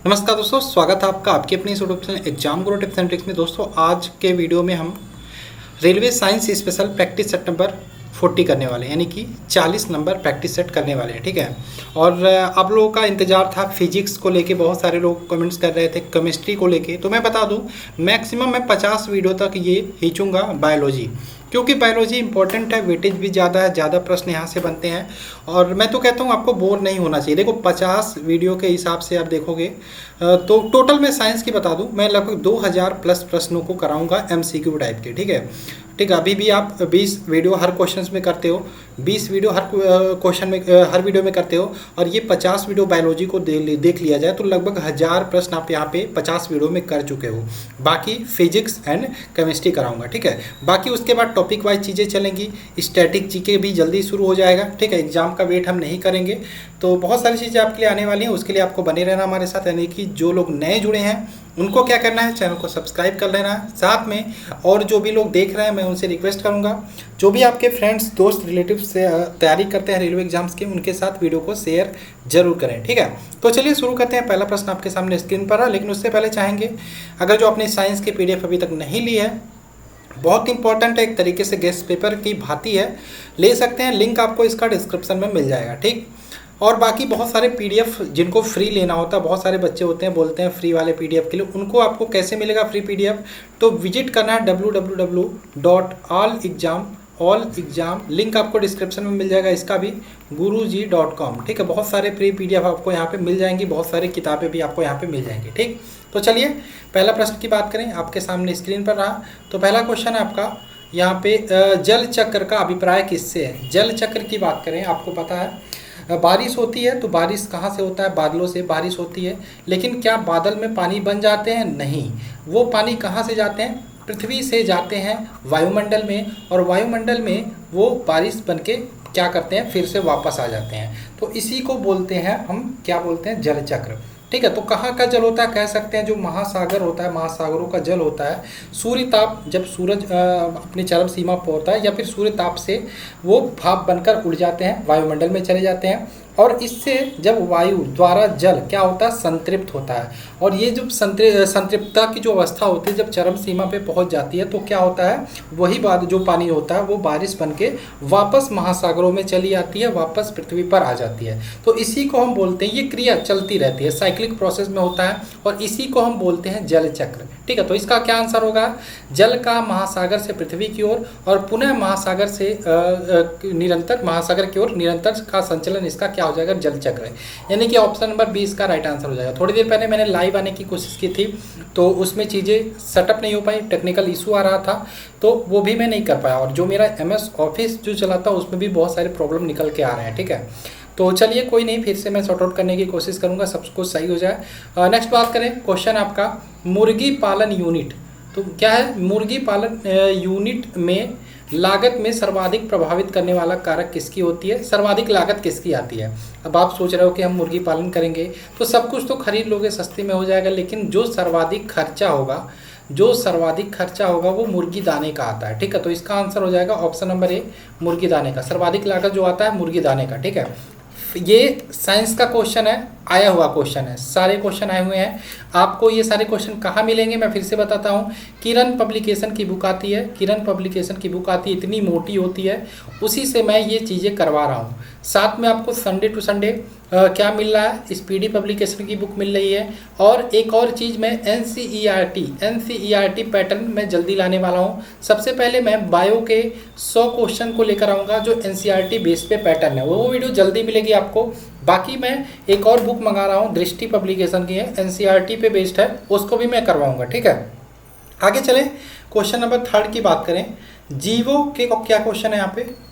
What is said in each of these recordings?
नमस्कार दोस्तों, स्वागत है आपका आपके अपने इस YouTube channel exam Guru tips and tricks में। दोस्तों आज के वीडियो में हम railway science special practice set number 40 करने वाले हैं, यानी कि 40 नंबर प्रैक्टिस सेट करने वाले हैं। ठीक है। और आप लोगों का इंतजार था फिजिक्स को लेके, बहुत सारे लोग कमेंट्स कर रहे थे केमिस्ट्री को लेके। तो मैं बता दूं मैक्सिमम मैं 50 वीडियो तक ये खींचूंगा बायोलॉजी, क्योंकि बायोलॉजी इंपॉर्टेंट है, वेटेज भी ज़्यादा है, ज़्यादा प्रश्न यहाँ से बनते हैं। और मैं तो कहता हूँ आपको बोर नहीं होना चाहिए। देखो 50 वीडियो के हिसाब से आप देखोगे तो टोटल मैं साइंस की बता दूं, मैं लगभग 2000 प्लस प्रश्नों को कराऊंगा एमसीक्यू टाइप के। ठीक है। ठीक है। अभी भी आप 20 वीडियो हर क्वेश्चन में करते हो, 20 वीडियो हर क्वेश्चन में हर वीडियो में करते हो, और ये 50 वीडियो बायोलॉजी को देख लिया जाए तो लगभग 1000 प्रश्न आप यहाँ पे 50 वीडियो में कर चुके हो। बाकी फिजिक्स एंड केमिस्ट्री कराऊंगा। ठीक है। बाकी उसके बाद टॉपिक वाइज चीज़ें चलेंगी, स्टैटिक जीके भी जल्दी शुरू हो जाएगा। ठीक है। एग्जाम का वेट हम नहीं करेंगे, तो बहुत सारी चीज़ें आपके लिए आने वाली हैं। उसके लिए आपको बने रहना हमारे साथ, यानी कि जो लोग नए जुड़े हैं उनको क्या करना है, चैनल को सब्सक्राइब कर लेना है साथ में। और जो भी लोग देख रहे हैं मैं उनसे रिक्वेस्ट करूंगा, जो भी आपके फ्रेंड्स दोस्त रिलेटिव से तैयारी करते हैं रेलवे एग्जाम्स के, उनके साथ वीडियो को शेयर जरूर करें। ठीक है। तो चलिए शुरू करते हैं। पहला प्रश्न आपके सामने स्क्रीन पर है, लेकिन उससे पहले चाहेंगे अगर जो आपने साइंस की PDF अभी तक नहीं ली है, बहुत इंपॉर्टेंट है, एक तरीके से गेस्ट पेपर की भांति है, ले सकते हैं। लिंक आपको इसका डिस्क्रिप्शन में मिल जाएगा। ठीक। और बाकी बहुत सारे PDF जिनको फ्री लेना होता है, बहुत सारे बच्चे होते हैं बोलते हैं फ्री वाले PDF के लिए, उनको आपको कैसे मिलेगा फ्री PDF? तो विजिट करना है www.all exam, लिंक आपको डिस्क्रिप्शन में मिल जाएगा, इसका भी guruji.com। ठीक है। बहुत सारे फ्री PDF आपको यहाँ पे मिल जाएंगी, बहुत सारी किताबें भी आपको यहाँ पे मिल जाएंगी। ठीक। तो चलिए पहला प्रश्न की बात करें, आपके सामने स्क्रीन पर रहा। तो पहला क्वेश्चन है आपका यहाँ पे, जल चक्र का अभिप्राय किससे है? जल चक्र की बात करें, आपको पता है बारिश होती है तो बारिश कहाँ से होता है? बादलों से बारिश होती है। लेकिन क्या बादल में पानी बन जाते हैं? नहीं। वो पानी कहाँ से जाते हैं? पृथ्वी से जाते हैं वायुमंडल में, और वायुमंडल में वो बारिश बन के क्या करते हैं, फिर से वापस आ जाते हैं। तो इसी को बोलते हैं हम, क्या बोलते हैं, जल चक्र। ठीक है। तो कहाँ का जल होता है? कह सकते हैं जो महासागर होता है, महासागरों का जल होता है। सूर्य ताप, जब सूरज अपनी चरम सीमा पर होता है, या फिर सूर्य ताप से वो भाप बनकर उड़ जाते हैं, वायुमंडल में चले जाते हैं, और इससे जब वायु द्वारा जल क्या होता है, संतृप्त होता है। और ये जब संतृप्तता की जो अवस्था होती है, जब चरम सीमा पे पहुंच जाती है, तो क्या होता है, वही बात जो पानी होता है वो बारिश बन के वापस महासागरों में चली आती है, वापस पृथ्वी पर आ जाती है। तो इसी को हम बोलते हैं, ये क्रिया चलती रहती है, साइक्लिक प्रोसेस में होता है, और इसी को हम बोलते हैं जल चक्र। ठीक है। तो इसका क्या आंसर होगा? जल का महासागर से पृथ्वी की ओर और पुनः महासागर से निरंतर महासागर की ओर निरंतर का संचलन, इसका क्या हो जाएगा, जल चक्र है। यानी कि ऑप्शन नंबर 20 का राइट आंसर हो जाएगा। थोड़ी देर पहले मैंने लाइव आने की कोशिश की थी, तो उसमें चीज़ें सेटअप नहीं हो पाई, टेक्निकल इशू आ रहा था, तो वो भी मैं नहीं कर पाया। और जो मेरा MS ऑफिस जो चलाता है उसमें भी बहुत सारे प्रॉब्लम निकल के आ रहे हैं। ठीक है। तो चलिए कोई नहीं, फिर से मैं सॉर्ट आउट करने की कोशिश करूंगा, सब कुछ सही हो जाए। नेक्स्ट बात करें, क्वेश्चन आपका मुर्गी पालन यूनिट। तो क्या है, मुर्गी पालन यूनिट में लागत में सर्वाधिक प्रभावित करने वाला कारक किसकी होती है? सर्वाधिक लागत किसकी आती है? अब आप सोच रहे हो कि हम मुर्गी पालन करेंगे तो सब कुछ तो खरीद लोगे, सस्ते में हो जाएगा, लेकिन जो सर्वाधिक खर्चा होगा वो मुर्गी दाने का आता है। ठीक है। तो इसका आंसर हो जाएगा ऑप्शन नंबर A, मुर्गी दाने का। सर्वाधिक लागत जो आता है मुर्गी दाने का। ठीक है। ये साइंस का क्वेश्चन है, आया हुआ क्वेश्चन है, सारे क्वेश्चन आए हुए हैं। आपको ये सारे क्वेश्चन कहाँ मिलेंगे, मैं फिर से बताता हूँ। किरण पब्लिकेशन की बुक आती है, किरण पब्लिकेशन की बुक आती है, इतनी मोटी होती है, उसी से मैं ये चीज़ें करवा रहा हूँ। साथ में आपको संडे टू संडे क्या मिल रहा है, स्पीडी पब्लिकेशन की बुक मिल रही है। और एक और चीज़, मैं NCERT पैटर्न में जल्दी लाने वाला हूँ। सबसे पहले मैं बायो के 100 क्वेश्चन को लेकर आऊँगा जो NCERT बेस पे पैटर्न है, वो वीडियो जल्दी मिलेगी आपको। बाकी मैं एक और बुक मंगा रहा हूँ, दृष्टि पब्लिकेशन की है, NCERT पे बेस्ड है, उसको भी मैं करवाऊँगा। ठीक है। आगे चलें, क्वेश्चन नंबर 3 की बात करें। जीवों के क्या क्वेश्चन है यहाँ पे,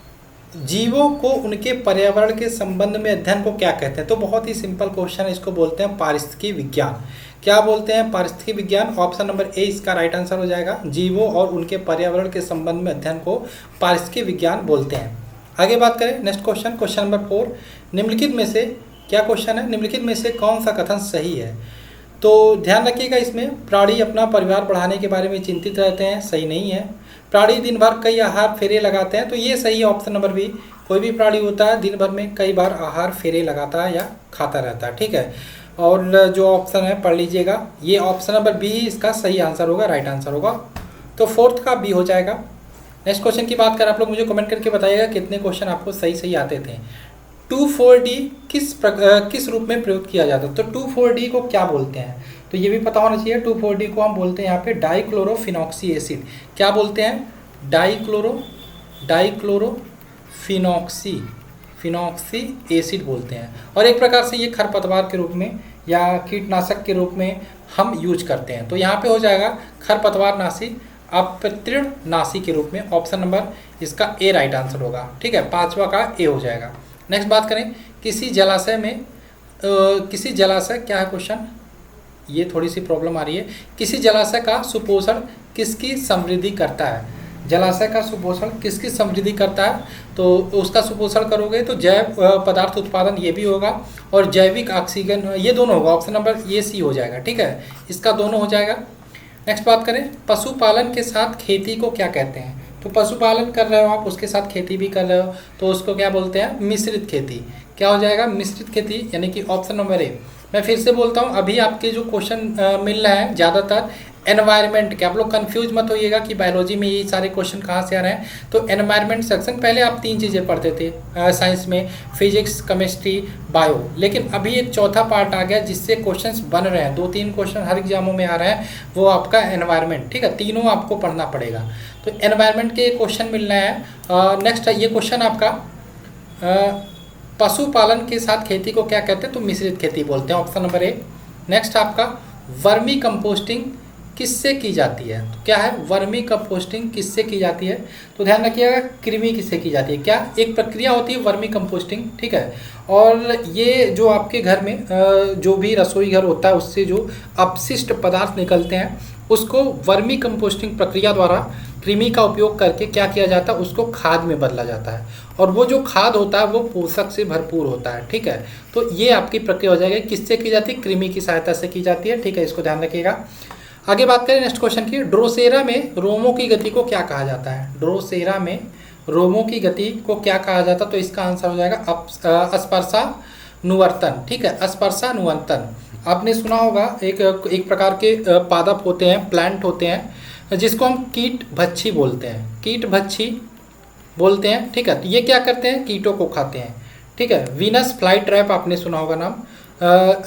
जीवों को उनके पर्यावरण के संबंध में अध्ययन को क्या कहते हैं? तो बहुत ही सिंपल क्वेश्चन है, इसको बोलते हैं पारिस्थितिकी विज्ञान। क्या बोलते हैं? पारिस्थितिकी विज्ञान। ऑप्शन नंबर A इसका राइट आंसर हो जाएगा। जीवों और उनके पर्यावरण के संबंध में अध्ययन को पारिस्थितिकी विज्ञान बोलते हैं। आगे बात करें, नेक्स्ट क्वेश्चन, क्वेश्चन नंबर 4, निम्नलिखित में से क्या क्वेश्चन है, निम्नलिखित में से कौन सा कथन सही है? तो ध्यान रखिएगा, इसमें प्राणी अपना परिवार बढ़ाने के बारे में चिंतित रहते हैं, सही नहीं है। प्राणी दिन भर कई आहार फेरे लगाते हैं, तो ये सही है, ऑप्शन नंबर B। कोई भी प्राणी होता है दिन भर में कई बार आहार फेरे लगाता है या खाता रहता है। ठीक है। और जो ऑप्शन है पढ़ लीजिएगा, ये ऑप्शन नंबर बी ही इसका सही आंसर होगा, राइट आंसर होगा। तो फोर्थ का बी हो जाएगा। नेक्स्ट क्वेश्चन की बात करें, आप लोग मुझे कमेंट करके बताइएगा कितने क्वेश्चन आपको सही सही आते थे। 2,4-D किस रूप में प्रयोग किया जाता है? तो 2,4-D को क्या बोलते हैं? तो ये भी पता होना चाहिए। 2,4-D को हम बोलते हैं यहाँ पे डाइक्लोरोफिनॉक्सी एसिड। क्या बोलते हैं? डाइक्लोरोफिनॉक्सी एसिड बोलते हैं। और एक प्रकार से ये खरपतवार के रूप में या कीटनाशक के रूप में हम यूज करते हैं। तो यहाँ पे हो जाएगा खरपतवार नाशी, अपतृणनाशी के रूप में। ऑप्शन नंबर इसका ए राइट आंसर होगा। ठीक है, पांचवा का ए हो जाएगा। नेक्स्ट बात करें, किसी जलाशय क्या है क्वेश्चन, ये थोड़ी सी प्रॉब्लम आ रही है। किसी जलाशय का सुपोषण किसकी समृद्धि करता है? जलाशय का सुपोषण किसकी समृद्धि करता है? तो उसका सुपोषण करोगे तो जैव पदार्थ उत्पादन ये भी होगा और जैविक ऑक्सीजन, ये दोनों होगा। ऑप्शन नंबर ये सी हो जाएगा। ठीक है, इसका दोनों हो जाएगा। नेक्स्ट बात करें, पशुपालन के साथ खेती को क्या कहते हैं? तो पशुपालन कर रहे हो आप, उसके साथ खेती भी कर रहे हो, तो उसको क्या बोलते हैं? मिश्रित खेती। क्या हो जाएगा? मिश्रित खेती, यानी कि ऑप्शन नंबर ए। मैं फिर से बोलता हूँ, अभी आपके जो क्वेश्चन मिल रहा है ज़्यादातर एनवायरनमेंट के, आप लोग कंफ्यूज मत होइएगा कि बायोलॉजी में ये सारे क्वेश्चन कहाँ से आ रहे हैं। तो एनवायरनमेंट सेक्शन पहले आप 3 चीज़ें पढ़ते थे साइंस में, फिजिक्स, केमिस्ट्री, बायो, लेकिन अभी एक चौथा पार्ट आ गया जिससे क्वेश्चंस बन रहे हैं। 2-3 क्वेश्चन हर एग्जामों में आ रहे हैं, वो आपका एनवायरनमेंट। ठीक है, तीनों आपको पढ़ना पड़ेगा। तो एनवायरनमेंट के क्वेश्चन मिल रहे हैं। नेक्स्ट ये क्वेश्चन आपका, पशुपालन के साथ खेती को क्या कहते हैं? तो मिश्रित खेती बोलते हैं। Option number A. नेक्स्ट आपका, वर्मी कंपोस्टिंग किससे की जाती है? तो क्या है? वर्मी कंपोस्टिंग किससे की जाती है? तो ध्यान रखिएगा, कृमि किससे की जाती है। क्या एक प्रक्रिया होती है वर्मी कंपोस्टिंग। ठीक है, और ये जो आपके घर में जो भी रसोई घर होता है उससे जो अपशिष्ट पदार्थ निकलते हैं उसको वर्मी कंपोस्टिंग प्रक्रिया द्वारा कृमि का उपयोग करके क्या किया जाता है? उसको खाद में बदला जाता है, और वो जो खाद होता है वो पोषक से भरपूर होता है। ठीक है, तो ये आपकी प्रक्रिया हो जाएगी। किससे की जाती है? कृमि की सहायता से की जाती है। ठीक है, इसको ध्यान रखिएगा। आगे बात करें नेक्स्ट क्वेश्चन की, ड्रोसेरा में रोमों की गति को क्या कहा जाता है? ड्रोसेरा में रोमों की गति को क्या कहा जाता है? तो इसका आंसर हो जाएगा स्पर्शानुवर्तन। ठीक है, स्पर्शानुवर्तन। आपने सुना होगा एक प्रकार के पादप होते हैं, प्लांट होते हैं, जिसको हम कीट भक्षी बोलते हैं, कीट भक्षी बोलते हैं। ठीक है, तो ये क्या करते हैं? कीटों को खाते हैं। ठीक है, वीनस फ्लाई ट्रैप आपने सुना होगा नाम।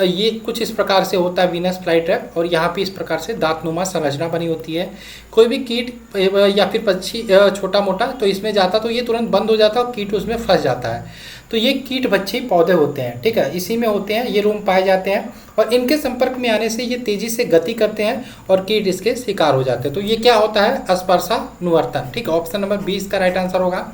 ये कुछ इस प्रकार से होता है वीनस फ्लाई ट्रैप, और यहाँ पे इस प्रकार से दांतनुमा संरचना बनी होती है। कोई भी कीट या फिर पक्षी छोटा मोटा तो इसमें जाता तो ये तुरंत बंद हो जाता है और कीट उसमें फंस जाता है। तो ये कीट भक्षी पौधे होते हैं। ठीक है, इसी में होते हैं, ये रोम पाए जाते हैं, और इनके संपर्क में आने से ये तेजी से गति करते हैं और कीट इसके शिकार हो जाते हैं। तो ये क्या होता है? स्पर्शानुवर्तन। ठीक है, ऑप्शन नंबर 20 का राइट आंसर होगा।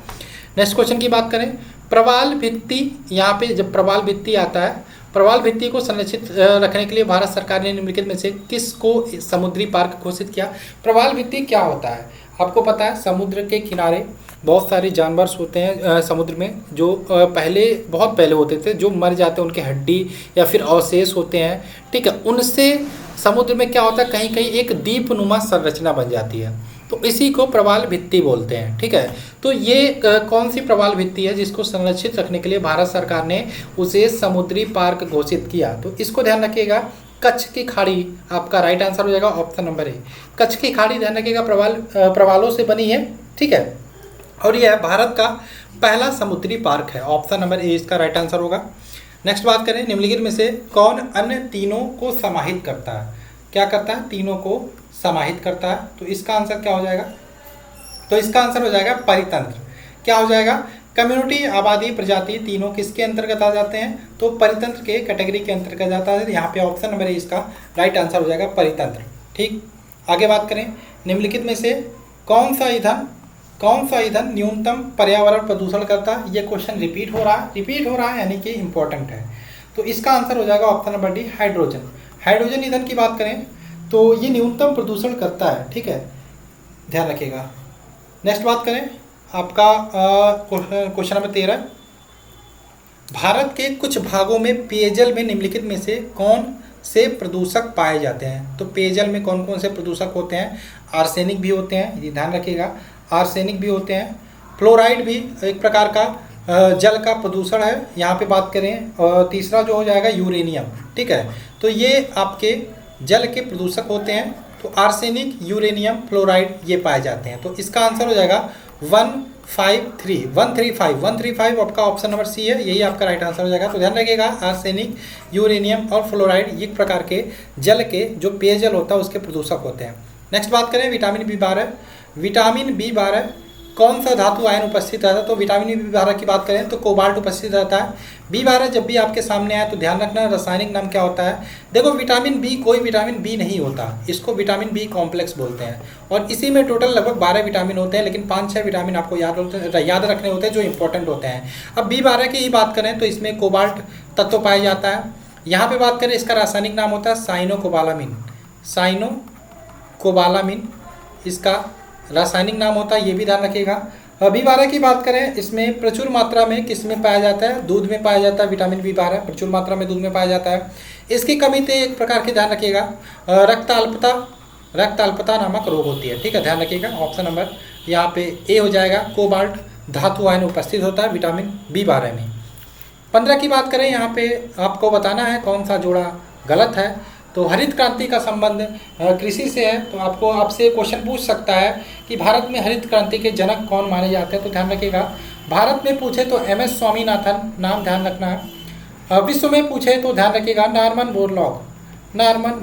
नेक्स्ट क्वेश्चन की बात करें, प्रवाल भित्ति। यहाँ पे जब प्रवाल भित्ति आता है, प्रवाल भित्ति को संरक्षित रखने के लिए भारत सरकार ने निम्नलिखित में से किसको समुद्री पार्क घोषित किया? प्रवाल भित्ति क्या होता है? आपको पता है, समुद्र के किनारे बहुत सारे जानवर होते हैं समुद्र में, जो बहुत पहले होते थे, जो मर जाते हैं, उनके हड्डी या फिर अवशेष होते हैं। ठीक है, उनसे समुद्र में क्या होता है, कहीं कहीं एक दीपनुमा संरचना बन जाती है, तो इसी को प्रवाल भित्ति बोलते हैं। ठीक है, तो ये कौन सी प्रवाल भित्ति है जिसको संरक्षित रखने के लिए भारत सरकार ने उसे समुद्री पार्क घोषित किया? तो इसको ध्यान रखिएगा, कच्छ की खाड़ी आपका राइट आंसर हो जाएगा। ऑप्शन नंबर ए, कच्छ की खाड़ी ध्यान रखिएगा, प्रवालों से बनी है। ठीक है, और यह भारत का पहला समुद्री पार्क है। ऑप्शन नंबर ए इसका राइट आंसर होगा। नेक्स्ट बात करें, निम्नलिखित में से कौन अन्य तीनों को समाहित करता है? क्या करता है? तीनों को समाहित करता है। तो इसका आंसर क्या हो जाएगा? तो इसका आंसर हो जाएगा परितंत्र। क्या हो जाएगा? कम्युनिटी, आबादी, प्रजाति, तीनों किसके अंतर्गत आ जाते हैं? तो परितंत्र के कैटेगरी के अंतर्गत जाता है। यहाँ पे ऑप्शन नंबर ए इसका राइट आंसर हो जाएगा, परितंत्र। ठीक, आगे बात करें, निम्नलिखित में से कौन सा ईंधन न्यूनतम पर्यावरण प्रदूषण करता है? ये क्वेश्चन रिपीट हो रहा है यानी कि इंपॉर्टेंट है। तो इसका आंसर हो जाएगा option number D, hydrogen. Hydrogen ईंधन की बात करें तो ये न्यूनतम प्रदूषण करता है। ठीक है, ध्यान रखिएगा। नेक्स्ट बात करें, आपका क्वेश्चन नंबर 13, भारत के कुछ भागों में पेयजल में निम्नलिखित में से कौन से प्रदूषक पाए जाते हैं? तो पेयजल में कौन कौन से प्रदूषक होते हैं? आर्सेनिक भी होते हैं, ये ध्यान रखिएगा, आर्सेनिक भी होते हैं, फ्लोराइड भी एक प्रकार का जल का प्रदूषण है, यहाँ पे बात करें। और तीसरा जो हो जाएगा यूरेनियम, ठीक है। तो ये आपके जल के प्रदूषक होते हैं। तो आर्सेनिक, यूरेनियम, फ्लोराइड ये पाए जाते हैं। तो इसका आंसर हो जाएगा 135 आपका ऑप्शन नंबर सी है, यही आपका राइट आंसर हो जाएगा। तो ध्यान रखिएगा, आर्सेनिक, यूरेनियम और फ्लोराइड ये प्रकार के जल के जो पेयजल होता है उसके प्रदूषक होते हैं। नेक्स्ट बात करें विटामिन B12। विटामिन B12 कौन सा धातु आयन उपस्थित रहता है? तो विटामिन B12 की बात करें तो कोबाल्ट उपस्थित रहता है। B12 जब भी आपके सामने आए तो ध्यान रखना रासायनिक नाम क्या होता है। देखो विटामिन बी कोई विटामिन बी नहीं होता, इसको विटामिन बी कॉम्प्लेक्स बोलते हैं। और इसी में टोटल लगभग 12 विटामिन होते हैं, लेकिन 5-6 विटामिन आपको याद रखने होते हैं जो इंपॉर्टेंट होते हैं। अब B12 की ही बात करें तो इसमें कोबाल्ट तत्व पाया जाता है। यहाँ पर बात करें इसका रासायनिक नाम होता है साइनोकोबालामिन। साइनोकोबालामिन इसका रासायनिक नाम होता है, ये भी ध्यान रखिएगा। B12 की बात करें इसमें प्रचुर मात्रा में किस में पाया जाता है? दूध में पाया जाता है। विटामिन B12 प्रचुर मात्रा में दूध में पाया जाता है। इसकी कमी तो एक प्रकार की ध्यान रखिएगा रक्त अल्पता नामक रोग होती है, ठीक है, ध्यान रखिएगा। ऑप्शन नंबर यहाँ पे ए हो जाएगा, कोबाल्ट धातु आयन उपस्थित होता है विटामिन B12 में। 15 की बात करें, यहाँ पे आपको बताना है कौन सा जोड़ा गलत है। तो हरित क्रांति का संबंध कृषि से है। तो आपको आपसे क्वेश्चन पूछ सकता है कि भारत में हरित क्रांति के जनक कौन माने जाते हैं? तो ध्यान रखिएगा, भारत में पूछे तो MS स्वामीनाथन, नाम ध्यान रखना है। विश्व में पूछे तो ध्यान रखिएगा नॉर्मन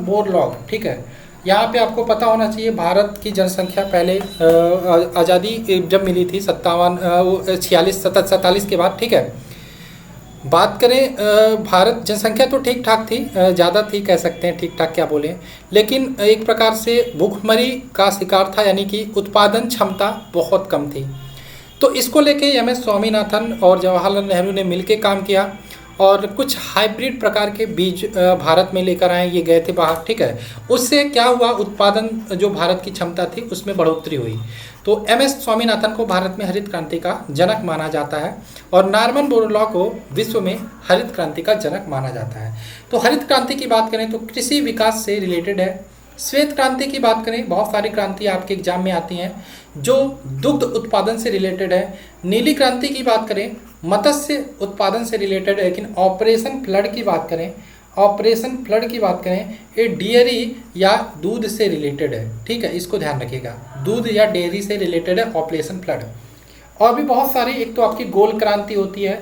बोरलॉग, ठीक है। यहाँ पे आपको पता होना चाहिए भारत की जनसंख्या पहले आज़ादी जब मिली थी 47 के बाद, ठीक है। बात करें भारत जनसंख्या तो ठीक ठाक थी, ज़्यादा थी कह सकते हैं, ठीक ठाक क्या बोलें, लेकिन एक प्रकार से भूखमरी का शिकार था, यानी कि उत्पादन क्षमता बहुत कम थी। तो इसको लेके MS स्वामीनाथन और जवाहरलाल नेहरू ने मिलकर काम किया और कुछ हाइब्रिड प्रकार के बीज भारत में लेकर आए, ये गए थे बाहर, ठीक है। उससे क्या हुआ, उत्पादन जो भारत की क्षमता थी उसमें बढ़ोतरी हुई। तो MS स्वामीनाथन को भारत में हरित क्रांति का जनक माना जाता है और नॉर्मन बोरलॉग को विश्व में हरित क्रांति का जनक माना जाता है। तो हरित क्रांति की बात करें तो कृषि विकास से रिलेटेड है। श्वेत क्रांति की बात करें, बहुत सारी क्रांति आपके एग्जाम में आती हैं जो दुग्ध उत्पादन से रिलेटेड है। नीली क्रांति की बात करें मत्स्य उत्पादन से रिलेटेड है, लेकिन ऑपरेशन फ्लड की बात करें ये डेयरी या दूध से रिलेटेड है, ठीक है, इसको ध्यान रखिएगा, दूध या डेयरी से रिलेटेड है ऑपरेशन फ्लड। और भी बहुत सारी, एक तो आपकी गोल क्रांति होती है,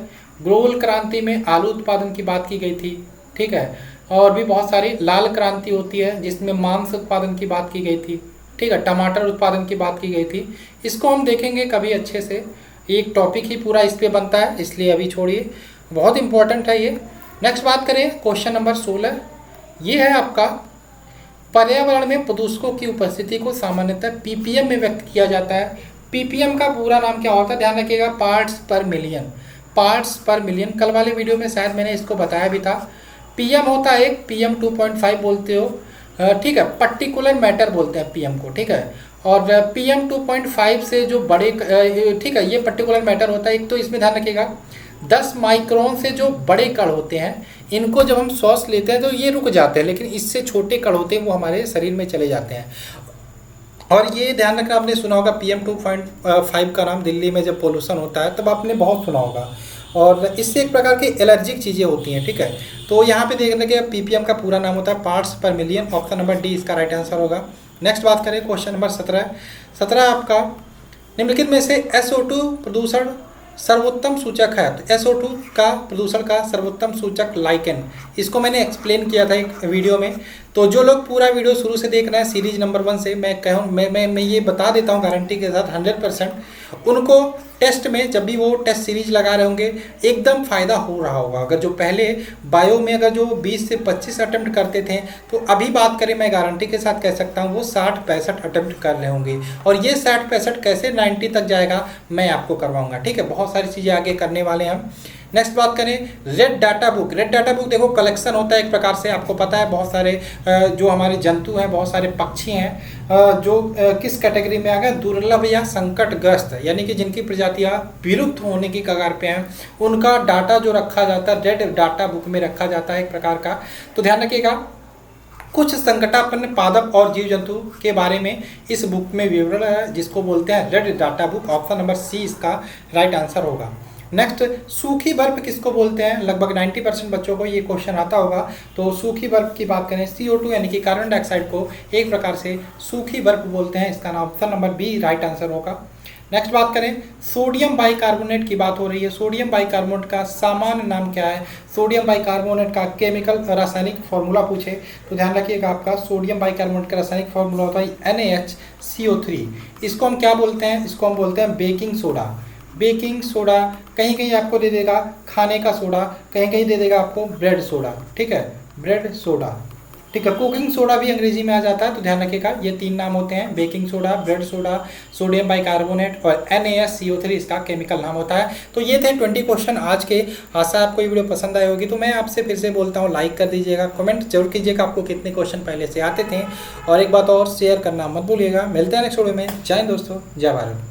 गोल क्रांति में आलू उत्पादन की बात की गई थी, ठीक है। और भी बहुत सारी लाल क्रांति होती है जिसमें मांस उत्पादन की बात की गई थी, ठीक है, टमाटर उत्पादन की बात की गई थी। इसको हम देखेंगे कभी अच्छे से, एक टॉपिक ही पूरा इस पे बनता है, इसलिए अभी छोड़िए, बहुत इंपॉर्टेंट है ये। नेक्स्ट बात करें क्वेश्चन नंबर 16, ये है आपका पर्यावरण में प्रदूषकों की उपस्थिति को सामान्यतः ppm में व्यक्त किया जाता है। ppm का पूरा नाम क्या होता है? ध्यान रखिएगा, पार्ट्स पर मिलियन। कल वाले वीडियो में शायद मैंने इसको बताया भी था। pm होता है एक, pm 2.5 बोलते हो, ठीक है, पर्टिकुलर मैटर बोलते हैं pm को, ठीक है। और pm 2.5 से जो बड़े, ठीक है, ये पर्टिकुलर मैटर होता है। एक तो इसमें ध्यान रखिएगा 10 माइक्रोन से जो बड़े कण होते हैं, इनको जब हम श्वास लेते हैं तो ये रुक जाते हैं, लेकिन इससे छोटे कण होते हैं वो हमारे शरीर में चले जाते हैं। और ये ध्यान रखना, आपने सुना होगा PM 2.5 का नाम, दिल्ली में जब पोल्यूशन होता है तब आपने बहुत सुना होगा। और इससे एक प्रकार की एलर्जिक चीज़ें होती हैं, ठीक है। तो यहाँ पे देखने के ppm का पूरा नाम होता है पार्ट्स पर मिलियन। ऑप्शन नंबर डी इसका राइट आंसर होगा। नेक्स्ट बात करें क्वेश्चन नंबर 17 आपका निम्नलिखित में से SO2 प्रदूषण सर्वोत्तम सूचक है। तो SO2 का प्रदूषण का सर्वोत्तम सूचक लाइकेन, इसको मैंने एक्सप्लेन किया था एक वीडियो में। तो जो लोग पूरा वीडियो शुरू से देख रहे हैं सीरीज नंबर 1 से, मैं ये बता देता हूँ गारंटी के साथ 100%, उनको टेस्ट में जब भी वो टेस्ट सीरीज लगा रहे होंगे एकदम फ़ायदा हो रहा होगा। अगर जो पहले बायो में अगर जो 20 से 25 अटेम्प्ट करते थे, तो अभी बात करें मैं गारंटी के साथ कह सकता हूँ वो 60-65 अटेम्प्ट कर रहे होंगे। और ये 60-65 कैसे 90 तक जाएगा मैं आपको करवाऊँगा, ठीक है। बहुत सारी चीज़ें आगे करने वाले हैं हम। नेक्स्ट बात करें red data book. Red data book देखो कलेक्शन होता है एक प्रकार से, आपको पता है बहुत सारे जो हमारे जंतु हैं, बहुत सारे पक्षी हैं जो किस कैटेगरी में आ गए, दुर्लभ या संकटग्रस्त, यानी कि जिनकी प्रजातियां विलुप्त होने की कगार पे हैं, उनका डाटा जो रखा जाता है रेड डाटा बुक में रखा जाता है एक प्रकार का। तो ध्यान रखिएगा, कुछ संकटापन्न पादप और जीव जंतु के बारे में इस बुक में विवरण है जिसको बोलते हैं red data book. Option number C इसका राइट आंसर होगा। नेक्स्ट, सूखी बर्फ किसको बोलते हैं? लगभग 90% बच्चों को ये क्वेश्चन आता होगा। तो सूखी बर्फ की बात करें, CO2 यानी कि कार्बन डाइऑक्साइड को एक प्रकार से सूखी बर्फ बोलते हैं। इसका नाम option number B right answer होगा। नेक्स्ट बात करें, सोडियम बाइकार्बोनेट की बात हो रही है। सोडियम बाइकार्बोनेट का सामान्य नाम क्या है? सोडियम बाइकार्बोनेट का केमिकल रासायनिक फॉर्मूला पूछे तो ध्यान रखिएगा, आपका सोडियम बाइकार्बोनेट का रासायनिक फॉर्मूला होता है NaHCO3। इसको हम क्या बोलते हैं? इसको हम बोलते हैं बेकिंग सोडा। बेकिंग सोडा कहीं कहीं आपको दे देगा खाने का सोडा, कहीं कहीं दे देगा आपको ब्रेड सोडा, ठीक है, ब्रेड सोडा, ठीक है। कुकिंग सोडा भी अंग्रेजी में आ जाता है, तो ध्यान रखिएगा ये 3 नाम होते हैं, baking soda, bread soda, sodium bicarbonate और NaSCO3 इसका केमिकल नाम होता है। तो ये थे 20 क्वेश्चन आज के। आशा आपको ये वीडियो पसंद आई होगी। तो मैं आपसे फिर से बोलता हूँ, लाइक कर दीजिएगा, कमेंट जरूर कीजिएगा आपको कितने क्वेश्चन पहले से आते थे, और एक बात और, शेयर करना मत भूलिएगा। मिलते हैं नेक्स्ट वीडियो में। जय हिंद दोस्तों, जय भारत।